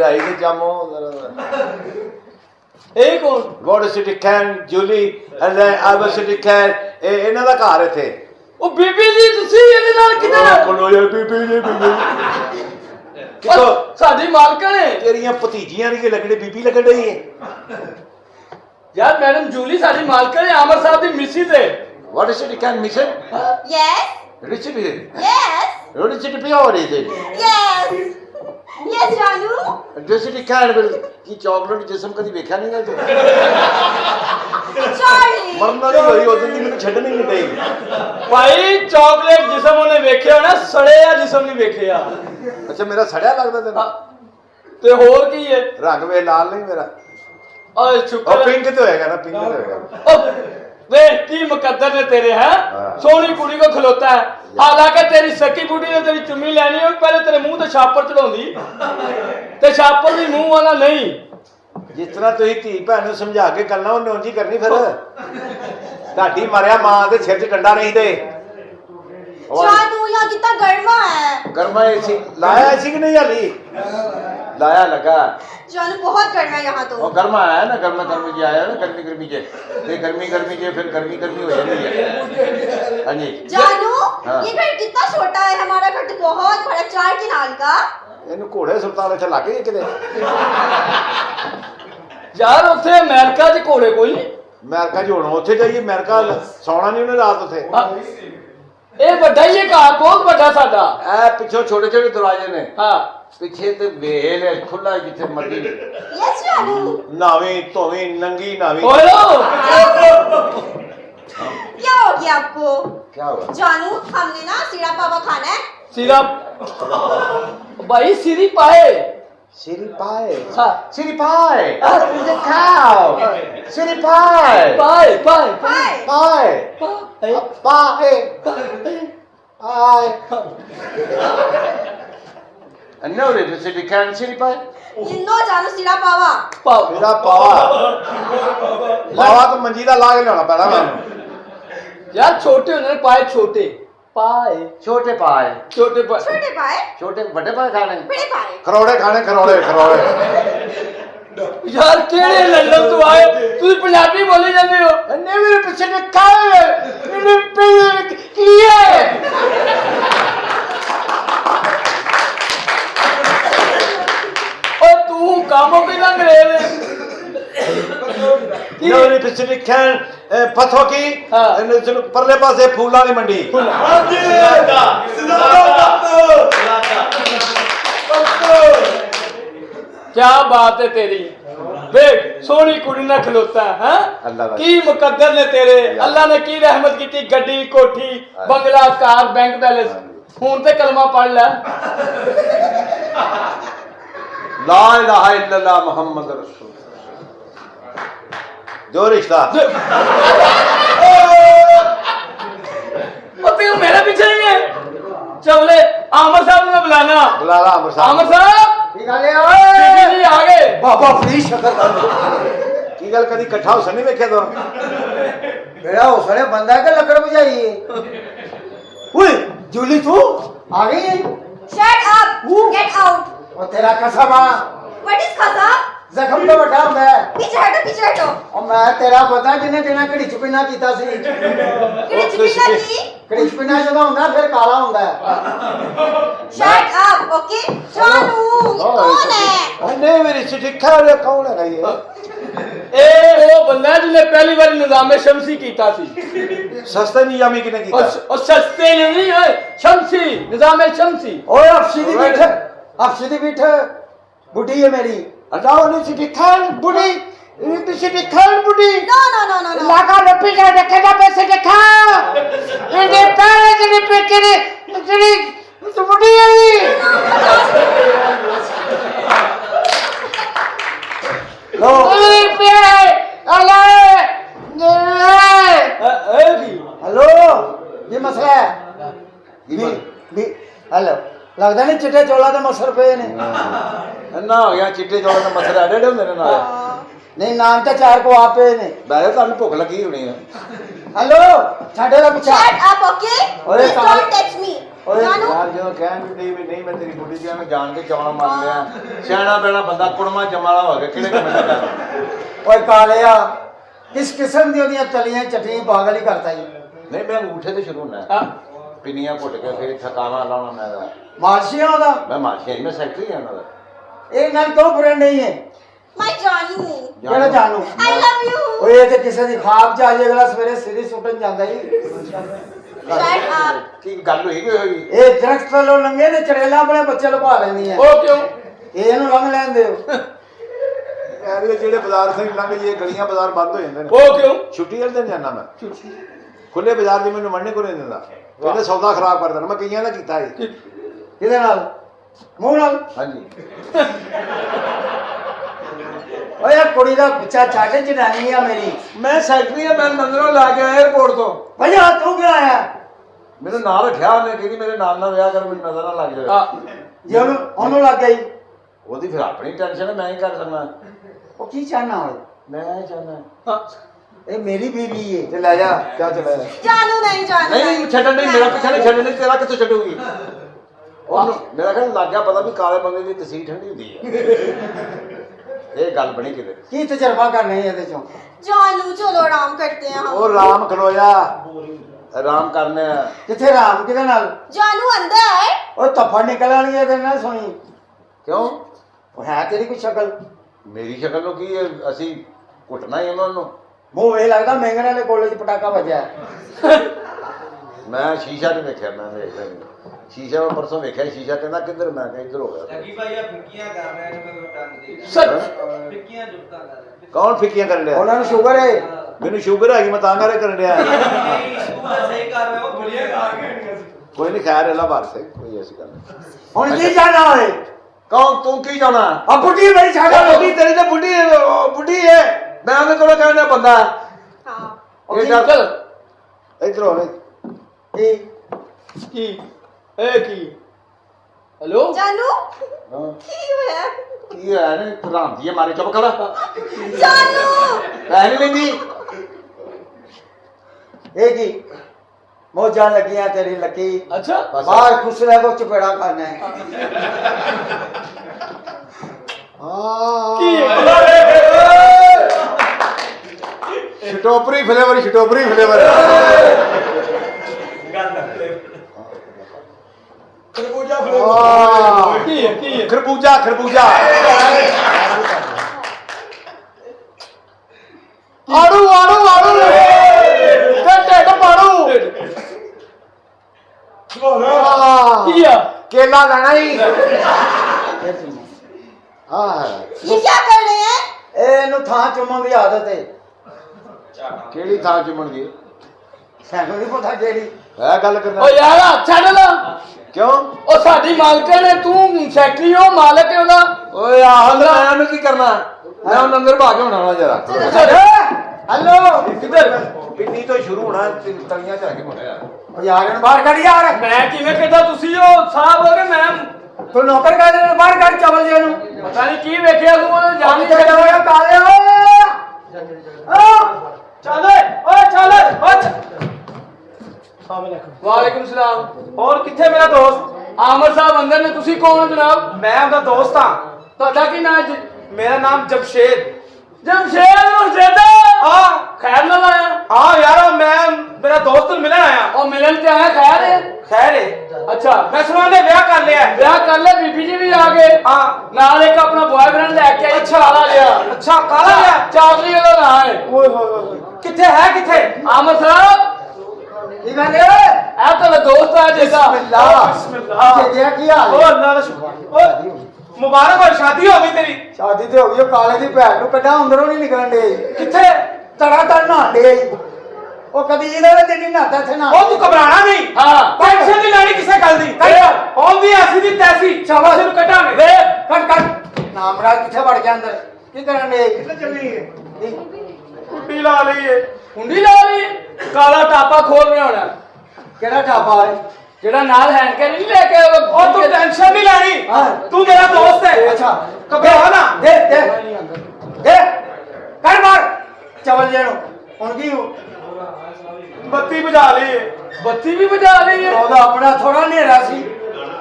भरजाई से जामो ਇਹ ਕੌਣ गॉड सिटी कैन जूली एंड आई वाज सिटी कैन इन्हां दा घर इथे ਉਹ ਬੀਬੀ ਜੀ ਤੁਸੀਂ ਇਹਦੇ ਨਾਲ ਕਿਦਾਂ बोलो यार बीबी जी बीबी ਉਹ ਸਾਡੀ ਮਾਲਕਣ ਹੈ तेरियां भतीजियां दी लगड़ी बीबी लगड़ रही है ਯਾਰ ਮੈਡਮ ਜੂਲੀ ਸਾਡੀ ਮਾਲਕਣ ਹੈ ਆਮਰ ਸਾਹਿਬ ਦੀ ਮਿਸਿਸ ਹੈ what is city can mission Yes. Rich भी Yes. रोड सिटी पे और इज Yes. Yes, Janu. जो सिटी कैन की चॉकलेट जिस्म कदी देखा नहीं ना तू Charlie. मरना नहीं होई उस दिन दी मैंने छड्डनी नहीं गई ਭਾਈ ਚਾਕਲੇਟ ਜਿਸਮ ਉਹਨੇ ਵੇਖਿਆ ਨਾ ਸੜਿਆ ਜਿਸਮ ਨਹੀਂ ਵੇਖਿਆ अच्छा मेरा सड़िया लगदा तेन ਤੇ ਹੋਰ ਕੀ ਹੈ रंग वे लाल नहीं मेरा ਓਏ और ਸ਼ੁਕਰ पिंक तो होएगा ना पिंक तो होएगा ओ, वे की मुकद्दर ने तेरे हैं हाँ। सोनी कुड़ी को खलोता है हालांकि तेरी सकी बूढ़ी ने तेरी चुम्मी लेनी हो पहले तेरे मुंह ते छापर चढ़ाउंदी ते छापर भी मुंह वाला नहीं जिस तरह तुम धी भैन नूं समझा के करना उन्हें उंज ही करनी फिर ढाडी मारिया मां दे सिर च डंडा नहीं दे Janu, यहाँ कितना गर्मा है. गर्मा एसी लाया एसी कि नहीं हाली लाया लगा Janu बहुत गर्मा है यहाँ तो. और गर्मा आया ना गर्मा गर्मी जी आया ना गर्मी गर्मी जे फिर गर्मी गर्मी जे फिर गर्मी गर्मी हो जाती है हाँ जी Janu, हाँ। ये घर कितना छोटा है. हमारा घर तो बहुत बड़ा 4 किनाल का. ਇਹਨੂੰ ਘੋੜੇ ਸੁਲਤਾਨ ਇੱਥੇ ਲੱਗ ਗਏ ਕਿਤੇ यार उथे अमेरिका च घोड़े कोई नहीं ਅਮਰੀਕਾ 'ਚ ਹੁਣ ਉੱਥੇ ਜਾਈਏ ਅਮਰੀਕਾ ਸੌਣਾ ਨਹੀਂ ਉਹਨੇ ਰਾਤ ਉੱਥੇ ਇਹ ਵੱਡਾ ਹੀ ਇਹ ਘਰ ਬਹੁਤ ਵੱਡਾ ਸਾਡਾ ਇਹ ਪਿੱਛੋਂ ਛੋਟੇ ਛੋਟੇ ਦਰਵਾਜ਼ੇ ਨੇ ਹਾਂ ਪਿੱਛੇ ਤੇ ਵੇਲ ਹੈ ਖੁੱਲਾ ਜਿੱਥੇ ਮਰਜ਼ੀ Yes, Janu. ਨਾਵੇਂ ਧੋਵੇਂ ਨੰਗੀ ਨਾਵੇਂ ਓਏ क्या हो गया आपको? ਕੀ ਹੋਇਆ जानू, हमने ना सीरा पावा खाना है. सिरा भाई सिरी पाए City pie. हाँ City pie. It's a cow. City pie. पाए पाए Hi. Pie. पाए Pie. Pie. I know that the city can city pie. You know जानू सीरा पावा. पाओ मेरा पावा पावा तो मंजी दा ला के लियाना पैना मैनू यार छोटे होने पाए छोटे पाए छोटे पाए छोटे पाए छोटे पाए, छोटे बड़े पाए खाने बड़े पाए. खरोड़े खाने खरोड़े खरोड़े यार केड़े लंदन तो आए तुम पंजाबी बोली जाते हो ने मेरे पीछे ने काए मेरे पे की है और तू कामों की लंग रहे मेरे पीछे ने खान पथों की हाँ। परले पासे फूलों की मंडी क्या बात है तेरी देख सोनी कुड़ी ना खलोता है अल्लाह दा। की मुकद्दर ने तेरे अल्लाह ने की रहमत की गड्डी कोठी बंगला कार बैंक बैलेंस हुन ते कलमा पढ़ ले ला इलाहा इल्लल्लाह मुहम्मद रसूल जो रिश्ता ओ तू मेरे पीछे ही है चले आमर साहब ने बुलाना बुला ला अमर साहब आमर साहब की गल है बीबी जी आ गए बाबा प्लीज शक्कर की गल कदी इकट्ठा हो सनी वेख्या तो मेरा हौसले बंदा है कि लकड़ बजाई है ओए जूली तू आ गई है Shut up. Get out. और तेरा कसम आ What is खसा? जख्म तो बड़ा ਹੁੰਦਾ है पीछे हटो पीछे हटो. और मैं तेरा पता जिन्हें जिन्हें घड़ी चुपिना कीता सी किड़ी चिपिना की. घड़ी चुपिना ਜਦੋਂ ਹੁੰਦਾ ਫਿਰ ਕਾਲਾ ਹੁੰਦਾ ਹੈ Shut up. Okay. जानू, ये कौन है? नहीं मेरी चिट्ठी खा रे कौन है ये ए वो बंदा जिसने पहली बार निजाम शमसी कीता सी सस्ते निजामी किने कीता और सस्ते नहीं है शमसी निजाम शमसी ओए अफशीदी बैठ अफशीदी बैठ बुढ़ी है मेरी हटाओ नहीं चिट्ठी खान बुढ़ी ये चिट्ठी खान बुढ़ी No no no no no. लागा ने पीछे देखे ना पैसे देखा ये पैरे के पे करे तेरी तो बुढ़ी है लो ये पे अल्लाह हेलो ये मसला है भी हेलो लगदा नहीं चिट्टे चोला ते मसर पे ने ना हो गया चिट्टे चौल ਦਾ ਮਸਲਾ ਐਡੇ ਹੁੰਦੇ ਨੇ ਨਾਲ नहीं नाम तो चार को आपे ने ਬਾਰੇ ਤੁਹਾਨੂੰ ਭੁੱਖ ਲੱਗੀ ਹੋਣੀ ਹੈ हेलो छाड़े का पीछा Shut up. Okay. ओए, Please कहाँ- don't touch me. ਓਏ ਜਾਨੂ ਯਾਰ ਜਦੋਂ ਕਹਿਣ ਵੀ ਨਹੀਂ ਮੈਂ ਤੇਰੀ ਬੁੱਢੀ ਜਿਹਾ ਮੈਂ ਜਾਣ ਕੇ ਚੌਣਾ ਮਾਰ ਲਿਆ ਸਿਆਣਾ ਬੈਣਾ ਬੰਦਾ ਕੁੜਮਾ ਜਮਾਲਾ ਹੋ ਗਿਆ ਕਿਹੜੇ ਕੰਮ ਦਾ ਓਏ ਕਾਲਿਆ ਕਿਸ ਕਿਸਮ ਦੀ ਉਹਦੀਆਂ ਤਲੀਆਂ ਚਟਨੀ ਪਾਗਲ ਹੀ ਕਰਤਾ ਜੀ। ਨਹੀਂ ਮੈਂ ਅੰਗੂਠੇ ਤੇ ਸ਼ੁਰੂ ਹੋਣਾ ਹਾਂ ਪਿੰਨੀਆਂ ਘੁੱਟ ਕੇ ਫਿਰ ਥਕਾਵਾ ਲਾਉਣਾ ਮੈਂ ਦਾ ਮਾਰਸ਼ੀਆਂ ਉਹਦਾ ਮੈਂ ਮਾਰਸ਼ੀ ਨਹੀਂ ਮੈਂ ਸੈਕਟਰੀ ਹਾਂ ਉਹਨਾਂ ਦਾ ਇਹ ਨਾਲ ਕਿਉਂ ਫਰੈਂਡ ਨਹੀਂ ਹੈ? ਮਾਈ ਜਾਨੂ ਕਿਹੜਾ ਜਾਨੂ? ਆਈ ਲਵ ਯੂ ਓਏ ਇਹ ਤੇ ਕਿਸੇ ਦੀ ਖਾਬ ਚ ਆ ਜੇ ਅਗਲਾ ਸਵੇਰੇ ਸਿਰੀ ਸੁੱਟਣ ਜਾਂਦਾ ਹੀ। ਸ਼ਟ ਅਪ ਕੀ ਗੱਲ ਹੋਈ ਕੋਈ ਹੋਈ ਇਹ ਦਰਖਤ ਤੋਂ ਲੰਘੇ ਤੇ ਚੜੇਲਾ ਆਪਣੇ ਬੱਚੇ ਲੁਕਾ ਲੈਂਦੀ ਹੈ। ਉਹ ਕਿਉਂ ਇਹਨੂੰ ਲੰਘ ਲੈਣ ਦਿਓ। ਇਹ ਜਿਹੜੇ ਬਾਜ਼ਾਰ ਸੇ ਲੰਘ ਜੇ ਗਲੀਆਂ ਬਾਜ਼ਾਰ ਬੰਦ ਹੋ ਜਾਂਦੇ ਨੇ ਉਹ ਕਿਉਂ ਛੁੱਟੀ ਵਾਲੇ ਦਿਨ ਜਾਣਾ ਮੈਂ ਖੁੱਲੇ ਬਾਜ਼ਾਰ ਦੀ ਮੈਨੂੰ ਵੜਨੇ ਕੋ ਨਹੀਂ ਦਿੰਦਾ ਕਹਿੰਦੇ ਸੌਦਾ ਖਰਾਬ ਕਰ ਦੇਣਾ ਮੈਂ ਕਈਆਂ ਦਾ ਕੀਤਾ ਹੈ ਕਿਹਦੇ ਨਾਲ? ਮੂੰਹ ਨਾਲ? ਹਾਂਜੀ ਓਏ ਇਹ ਕੁੜੀ ਦਾ ਪਿੱਛਾ ਛੱਡ ਜਨਾਨੀ ਆ ਮੇਰੀ। ਮੈਂ ਸੈਕਟਰੀ ਆ ਮੈਂ ਨੰਦਰੋਂ ਲਾ ਕੇ ਆਇਆ 에어ਪੋਰਟ ਤੋਂ ਭਈਆ ਤੂੰ ਕਿਉਂ ਆਇਆ? ਮੈਨੂੰ ਨਾਲ ਰੱਖਿਆ ਉਹਨੇ ਕਹਿੰਦੀ ਮੇਰੇ ਨਾਲ ਨਾਲ ਵਿਆਹ ਕਰ ਮੈਨੂੰ ਨਜ਼ਰ ਨਾ ਲੱਗ ਜਾਵੇ ਆ ਜੇ ਉਹਨੂੰ ਲੱਗ ਗਈ ਉਹਦੀ ਫਿਰ ਆਪਣੀ ਟੈਨਸ਼ਨ ਹੈ ਮੈਂ ਹੀ ਕਰ ਸਕਦਾ ਉਹ ਕੀ ਚਾਹਨਾ ਹੋਏ? ਮੈਂ ਚਾਹੁੰਦਾ ਹਾਂ ਇਹ ਮੇਰੀ ਬੀਵੀ ਹੈ। ਤੇ ਲੈ ਜਾ ਕਿਆ ਚਲਾ ਜਾਨੂ ਨਹੀਂ ਜਾਨੂ ਨਹੀਂ ਛੱਡਣ ਨਹੀਂ ਮੇਰਾ ਪਿੱਛਾ ਨਹੀਂ ਛੱਡਣ ਨਹੀਂ ਤੇਰਾ ਕਿੱਥੋਂ ਛੱਡੂਗੀ ਉਹਨੂੰ ਮੇਰਾ ਕਹਿੰਦਾ ਲੱਗ ਗਿਆ ਪਤਾ ਵੀ ਕਾਲੇ ਬੰਦੇ ਦੀ ਤਸੀਰ ਠੰਡੀ ਹੁੰਦੀ ਹੈ ਇਹ ਗੱਲ ਬਣੀ ਕਿਤੇ ਕੀ ਤਜਰਬਾ ਕਰਨਾ ਹੈ ਇਹਦੇ ਚੋਂ? जानू चलो आराम करते हैं हम ਉਹ ਰਾਮ ਖਲੋਇਆ ਆਰਾਮ ਕਰਨੇ ਆ ਕਿੱਥੇ ਰਾਮ ਕਿਹਦੇ ਨਾਲ? जानू अंदर है ਓਏ ਤਫੜ ਨਿਕਲ ਆਣੀ ਇਹਦੇ ਨਾਲ ਸੁਣੀ। ਕਿਉਂ ਉਹ ਹੈ ਤੇਰੀ ਕੋਈ ਸ਼ਕਲ? ਮੇਰੀ ਸ਼ਕਲ ਨੂੰ ਕੀ ਹੈ, ਅਸੀਂ ਕੁੱਟਣਾ ਹੀ ਉਹਨਾਂ ਨੂੰ ਮੂੰਹ ਵੇ ਲੱਗਦਾ ਮਹਿੰਗਣ ਵਾਲੇ ਕੋਲੇ ਚ ਪਟਾਕਾ ਵੱਜਿਆ। ਮੈਂ ਸ਼ੀਸ਼ਾ ਨਹੀਂ ਵੇਖਿਆ ਮੈਂ ਵੇਖਦਾ ਨਹੀਂ ਸ਼ੀਸ਼ਾ ਮੈਂ ਪਰਸੋਂ ਵੇਖਿਆ ਸ਼ੀਸ਼ਾ ਕਹਿੰਦਾ ਕਿੱਧਰ ਮੈਂ ਕਿਹਾ ਇੱਧਰ ਹੋ ਗਿਆ ਲੱਗੀ ਭਾਈ ਆ ਫਿੱਕੀਆਂ ਕਰ ਰਿਹਾ ਇਹਨੂੰ ਕਦੋਂ ਟੰਗ ਦੇ ਸੱਚ ਫਿੱਕੀਆਂ ਜੁੱਤਾ ਕਰ ਰਿਹਾ ਕੌਣ ਫਿੱਕੀਆਂ ਕਰਨ ਡਿਆ ਉਹਨਾਂ ਨੂੰ ਸ਼ੂਗਰ ਹੈ। ਮੈਨੂੰ ਸ਼ੂਗਰ ਹੈਗੀ ਮੈਂ ਤਾਂ ਕਰੇ ਕਰਨ ਡਿਆ ਨਹੀਂ ਤੂੰ ਤਾਂ ਸਹੀ ਕਰ ਰਿਹਾ ਉਹ ਗੋਲੀਆਂ ਖਾ ਕੇ ਕੋਈ ਨਹੀਂ ਖੈਰ ਅੱਲਾ ਬਾਰ ਸੇ ਕੋਈ ਐਸੀ ਗੱਲ ਨਹੀਂ ਹੁਣ ਕੀ ਜਾਣਾ ਹੋਏ? ਕੌਣ ਤੂੰ ਕੀ ਜਾਣਾ ਆ ਬੁੱਢੀ ਮੇਰੀ ਛਾਗਾ ਬੁੱਢੀ ਤੇਰੀ ਤਾਂ ਬੁੱਢੀ ਹੈ ਮੈਂ ਉਹਦੇ ਕੋਲੋਂ ਕਹਿੰਦਾ ਬੰਦਾ हाँ ਇਹ ਚੱਲ ਇੱਧਰ ਹੋ ਕੀ ਕੀ ਇਹ ਕੀ ਹੈਲੋ जानू ਹਾਂ की है ਕੀ ਹੈ ਨੇ ਰਾਂਦੀ ਹੈ ਮਾਰੇ ਚੁੱਪ ਕਰ जानू ਐ ਨਹੀਂ ਲੈਂਦੀ ਇਹ ਕੀ ਮੋਜਾਂ ਲੱਗੀਆਂ ਤੇਰੀ ਲੱਕੀ। ਅੱਛਾ ਬਾਹਰ ਖੁਸ਼ ਰਹਿ ਕੋ ਚਪੇੜਾ ਖਾਣਾ ਹੈ। ਕੀ ਸ਼ਟੋਪਰੀ ਫਲੇਵਰ ਕੀ ਹੈ ਕੀ ਹੈ ਖਰਬੂਜਾ ਆੜੂ ਤੇ ਢਿੱਡ ਪਾੜੂ ਕੀ ਆ ਕੇਲਾ ਲੈਣਾ ਹੀ ਹਾਂ ये क्या कर रहे हैं ਇਹਨੂੰ ਥਾਂ ਚੁੰਮਣ ਦੀ ਆਦਤ ਹੈ। ਕਿਹੜੀ ਥਾਂ ਚੁੰਮਣ ਦੀ ਸਾਨੂੰ ਨਹੀਂ ਪਤਾ ਕਿਹੜੀ। ਹੈ ਗੱਲ ਕਰਨਾ ਓ ਯਾਰ ਹੱਥ ਛੱਡ ਲਾ ਕਿਉਂ ਉਹ ਸਾਡੀ ਮਾਲਕਣ ਹੈ ਤੂੰ ਸੈਕਟਰੀ ਹੋ ਮਾਲਕ ਹੈ ਉਹਦਾ ਓਏ ਆਹ ਮੈਂ ਨੂੰ ਕੀ ਕਰਨਾ ਮੈਂ ਉਹ ਅੰਦਰ ਭਾ ਕੇ ਹੋਣਾ ਜਰਾ ਹੈਲੋ ਕਿੱਧਰ ਪਿੰਨੀ ਤੋਂ ਸ਼ੁਰੂ ਹੋਣਾ ਤਲੀਆਂ ਚ ਆ ਕੇ ਹੋਣਾ ਯਾਰ ਉਹ ਯਾਰ ਇਹਨੂੰ ਬਾਹਰ ਕੱਢ ਯਾਰ। ਮੈਂ ਕਿਵੇਂ ਕਿੱਦਾਂ ਤੁਸੀਂ ਉਹ ਸਾਹਿਬ ਹੋ ਗਏ ਮੈਂ ਤੂੰ ਨੌਕਰ ਕਰ ਦੇ ਬਾਹਰ ਕੱਢ ਚਵਲ ਜੇ ਨੂੰ। ਪਤਾ ਨਹੀਂ ਕੀ ਵੇਖਿਆ ਤੂੰ ਉਹਨੇ ਜਾਣ ਜਾਨੀ ਕੇ ਤੇ ਜਾਇਆ ਕਾਲੇ ਓਏ ਚੱਲ ਓਏ ਚੱਲ ਵਾਲੇਕੁਮ ਸਲਾਮ और किथे मेरा दोस्त ਆਮਰ ਸਾਹਿਬ ਅੰਦਰ ਨੇ ਤੁਸੀਂ ਕੌਣ ਹੋ ਜਨਾਬ मैं उनका दोस्त हाँ ਤੁਹਾਡਾ ਕੀ ਨਾਮ ਹੈ मेरा नाम जमशेद ਜਮਸ਼ੇਦ ਮੁਰਸ਼ਿਦਾ हाँ ਖੈਰ ਨਾਲ ਆਇਆ हाँ यार मैं मेरा दोस्त मिलने आया ਉਹ ਮਿਲਣ ਤੇ ਆਇਆ ਖੈਰ ਹੈ खैर है ਅੱਛा मैं सुना ने ब्याह कर लिया है ਵਿਆਹ ਕਰ ਲੈ ਬੀਬੀ ਜੀ ਵੀ ਆ ਗਏ हाँ ਨਾਲ ਇੱਕ ਆਪਣਾ ਬॉयਫ੍ਰੈਂਡ ਲੈ ਕੇ ਆਈ अच्छा ਕਾਲਾ ਜਿਹਾ अच्छा काला लिया ਚਾਦਰੀ ਉਹਦਾ ਨਾਂ ਹੈ ओए होए होए किथे है किथे ਆਮਰ ਸਾਹਿਬ ਕੀ ਕਹਿੰਦੇ? ਇਹ ਤੁਹਾਡਾ ਦੋਸਤ ਆ ਜੈਸਾ ਬਿਸਮਿਲ੍ਲਾਹ ਤੇ ਕੀ ਹਾਲ ओ ਹੈ? अल्लाह का शुक्र ओ मुबारक हो शादी हो गई तेरी ਸ਼ਾਦੀ ਤੇ ਹੋ ਗਈ। ਉਹ ਕਾਲੇ ਦੀ ਭੈਣ ਨੂੰ ਕੱਢਾ ਅੰਦਰੋਂ ਨਹੀਂ ਨਿਕਲਣ ਦੇ। किथे ਤੜਾ ਤੜ ਨਹਾਉਂਦੇ ਉਹ ਕਦੀ ਇਹਦੇ ਵਿੱਚ ਨਹੀਂ ਨਹਾਤਾ ਇੱਥੇ ਨਾ। ओ तू घबराना नहीं ਹਾਂ टेंशन नहीं लेनी किसे गल दी और भी ऐसी दी तैसी शाबाश। तेनू कटांगे ਵੇ ਕੱਟ ਨਾਮਰਾ ਕਿੱਥੇ ਵੜ ਗਿਆ ਅੰਦਰ? ਕੀ ਕਰਨ ਦੇ? ਕਿੱਥੇ ਚੱਲੀ ਹੈ? कुंडी ला ली है ਕੁੰਡੀ ਲਾ ਲਈ ਕਾਲਾ ਟਾਪਾ ਖੋਲ ਰਿਹਾ ਹੋਣਾ ਕਿਹੜਾ ਢਾਬਾ ਹੈ? ਜਿਹੜਾ ਨਾਲ ਹੈਂਡ ਕੈਰੀ ਨਹੀਂ ਲੈ ਕੇ और तू टेंशन नहीं लेनी हाँ। तू मेरा दोस्त है ਅੱਛਾ घबरा ना ਦੇ ਦੇ ਦੇ ਕਰ ਮਾਰ ਚਵਲ ਜੇ ਨੂੰ। ਹੁਣ ਕੀ ਬੱਤੀ ਬੁਝਾ ਲਈ ਬੱਤੀ ਵੀ ਬੁਝਾ ਲਈ ਹੈ ਉਹਦਾ ਆਪਣਾ ਥੋੜਾ ਹਨੇਰਾ ਸੀ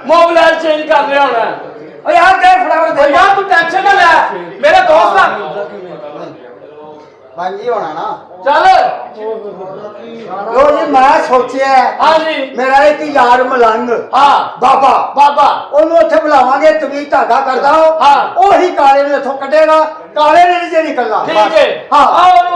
ਮੋਬਾਈਲ ਚੇਂਜ ਕਰ ਲਿਆ ਹੋਣਾ ਓ ਯਾਰ ਦੇ ਫਟਾਫਟ ਓ ਦੇ ਯਾਰ ਤੂੰ ਟੈਨਸ਼ਨ ਨਾ ਲੈ ਮੇਰੇ ਦੋਸਤ ਆ ਹਾਂਜੀ ਹੋਣਾ ਨਾ ਚੱਲ ਲੋ ਜੀ ਮੈਂ ਸੋਚਿਆ ਹਾਂਜੀ ਮੇਰਾ ਇੱਕ ਯਾਰ ਮਲੰਗ ਹਾਂ ਬਾਬਾ ਬਾਬਾ ਉਹਨੂੰ ਉੱਥੇ ਬੁਲਾਵਾਂਗੇ ਤਵੀਜ਼ ਧਾਗਾ ਕਰਦਾ ਹਾਂ। ਉਹੀ ਕਾਲੇ ਨੂੰ ਇੱਥੋਂ ਕੱਢੇਗਾ ਕਾਲੇ ਨੇ ਨਹੀਂ ਜੇ ਨਿਕਲਣਾ ਠੀਕ ਹੈ ਹਾਂ ਆਓ